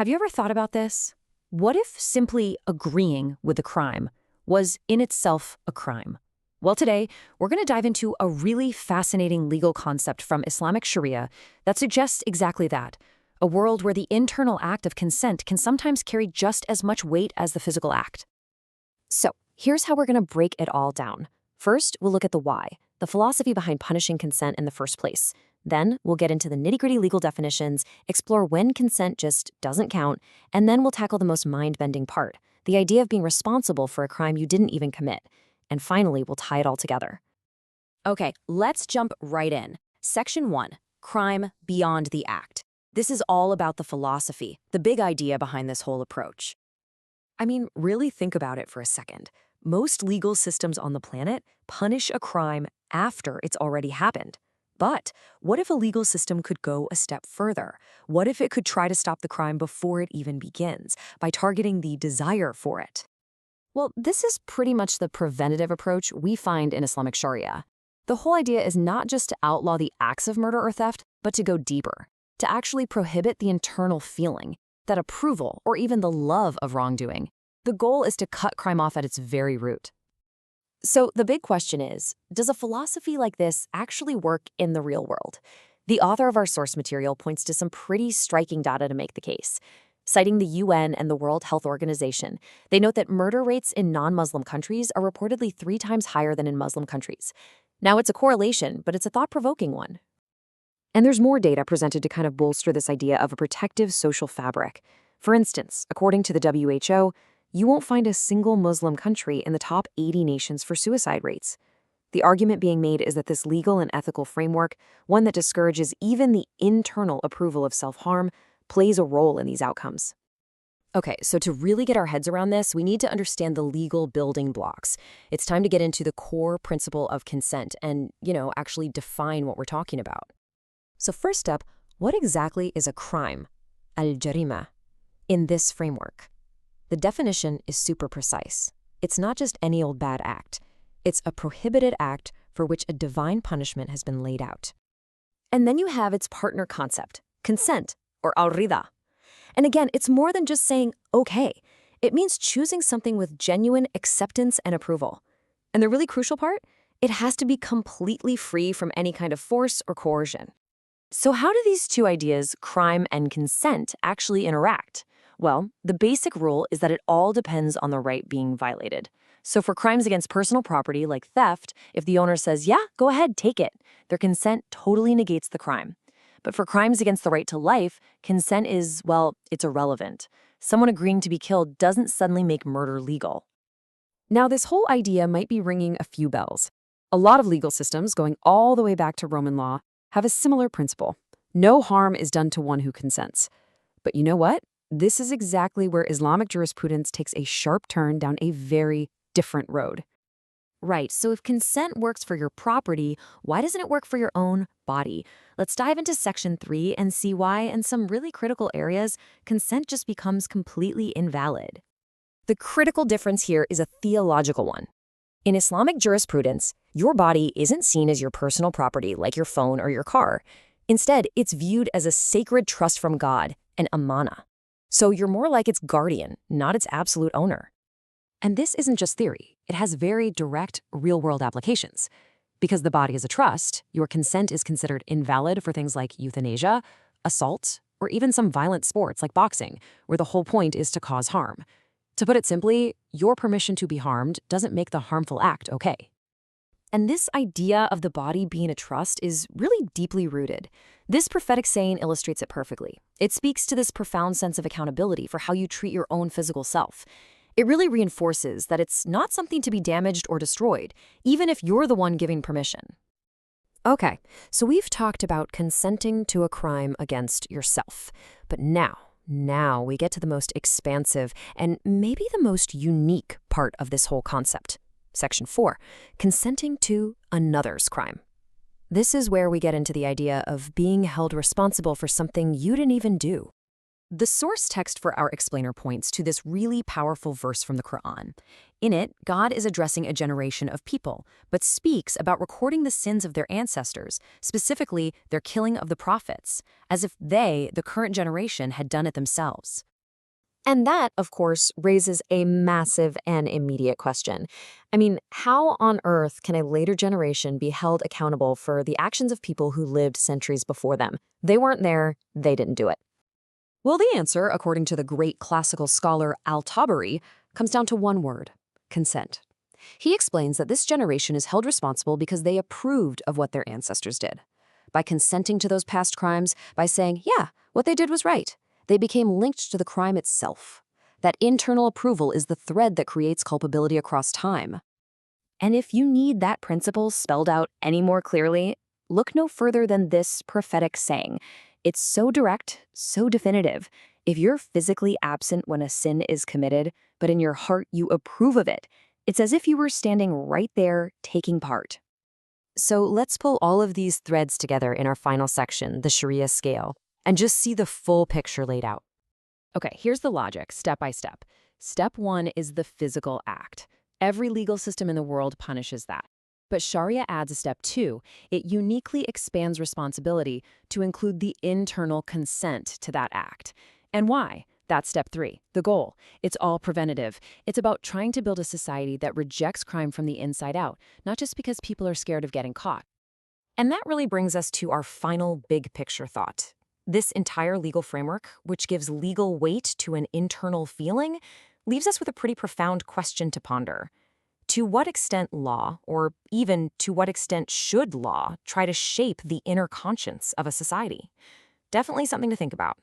Have you ever thought about this? What if simply agreeing with the crime was in itself a crime? Well, today, we're going to dive into a really fascinating legal concept from Islamic Sharia that suggests exactly that, a world where the internal act of consent can sometimes carry just as much weight as the physical act. So, here's how we're going to break it all down. First, we'll look at the why, the philosophy behind punishing consent in the first place. Then, we'll get into the nitty-gritty legal definitions, explore when consent just doesn't count, and then we'll tackle the most mind-bending part, the idea of being responsible for a crime you didn't even commit. And finally, we'll tie it all together. Okay, let's jump right in. Section 1, crime beyond the act. This is all about the philosophy, the big idea behind this whole approach. I mean, really think about it for a second. Most legal systems on the planet punish a crime after it's already happened. But what if a legal system could go a step further? What if it could try to stop the crime before it even begins, by targeting the desire for it? Well, this is pretty much the preventative approach we find in Islamic Sharia. The whole idea is not just to outlaw the acts of murder or theft, but to go deeper, to actually prohibit the internal feeling, that approval, or even the love of wrongdoing. The goal is to cut crime off at its very root. So the big question is, does a philosophy like this actually work in the real world? The author of our source material points to some pretty striking data to make the case. Citing the UN and the World Health Organization, they note that murder rates in non-Muslim countries are reportedly 3 times higher than in Muslim countries. Now, it's a correlation, but it's a thought-provoking one. And there's more data presented to kind of bolster this idea of a protective social fabric. For instance, according to the WHO, you won't find a single Muslim country in the top 80 nations for suicide rates. The argument being made is that this legal and ethical framework, one that discourages even the internal approval of self-harm, plays a role in these outcomes. Okay, so to really get our heads around this, we need to understand the legal building blocks. It's time to get into the core principle of consent and, actually define what we're talking about. So first up, what exactly is a crime, al-jarīmah, in this framework? The definition is super precise. It's not just any old bad act. It's a prohibited act for which a divine punishment has been laid out. And then you have its partner concept, consent, or al-riḍā. And again, it's more than just saying, okay. It means choosing something with genuine acceptance and approval. And the really crucial part, it has to be completely free from any kind of force or coercion. So how do these two ideas, crime and consent, actually interact? Well, the basic rule is that it all depends on the right being violated. So for crimes against personal property like theft, if the owner says, yeah, go ahead, take it, their consent totally negates the crime. But for crimes against the right to life, consent is, well, it's irrelevant. Someone agreeing to be killed doesn't suddenly make murder legal. Now, this whole idea might be ringing a few bells. A lot of legal systems, going all the way back to Roman law, have a similar principle. No harm is done to one who consents. But you know what? This is exactly where Islamic jurisprudence takes a sharp turn down a very different road. Right, so if consent works for your property, why doesn't it work for your own body? Let's dive into Section 3 and see why, in some really critical areas, consent just becomes completely invalid. The critical difference here is a theological one. In Islamic jurisprudence, your body isn't seen as your personal property like your phone or your car. Instead, it's viewed as a sacred trust from God, an amanah. So you're more like its guardian, not its absolute owner. And this isn't just theory. It has very direct, real-world applications. Because the body is a trust, your consent is considered invalid for things like euthanasia, assault, or even some violent sports like boxing, where the whole point is to cause harm. To put it simply, your permission to be harmed doesn't make the harmful act okay. And this idea of the body being a trust is really deeply rooted. This prophetic saying illustrates it perfectly. It speaks to this profound sense of accountability for how you treat your own physical self. It really reinforces that it's not something to be damaged or destroyed, even if you're the one giving permission. Okay, so we've talked about consenting to a crime against yourself. But now we get to the most expansive and maybe the most unique part of this whole concept. Section 4, consenting to another's crime. This is where we get into the idea of being held responsible for something you didn't even do. The source text for our explainer points to this really powerful verse from the Quran. In it, God is addressing a generation of people, but speaks about recording the sins of their ancestors, specifically their killing of the prophets, as if they, the current generation, had done it themselves. And that, of course, raises a massive and immediate question. I mean, how on earth can a later generation be held accountable for the actions of people who lived centuries before them? They weren't there, they didn't do it. Well, the answer, according to the great classical scholar al-Tabari, comes down to one word: consent. He explains that this generation is held responsible because they approved of what their ancestors did. By consenting to those past crimes, by saying, yeah, what they did was right, they became linked to the crime itself. That internal approval is the thread that creates culpability across time. And if you need that principle spelled out any more clearly, look no further than this prophetic saying. It's so direct, so definitive. If you're physically absent when a sin is committed, but in your heart you approve of it, it's as if you were standing right there taking part. So let's pull all of these threads together in our final section, the Sharia scale, and just see the full picture laid out. Okay, here's the logic, step by step. Step 1 is the physical act. Every legal system in the world punishes that. But Sharia adds a step 2. It uniquely expands responsibility to include the internal consent to that act. And why? That's step 3, the goal. It's all preventative. It's about trying to build a society that rejects crime from the inside out, not just because people are scared of getting caught. And that really brings us to our final big picture thought. This entire legal framework, which gives legal weight to an internal feeling, leaves us with a pretty profound question to ponder. To what extent law, or even to what extent should law, try to shape the inner conscience of a society? Definitely something to think about.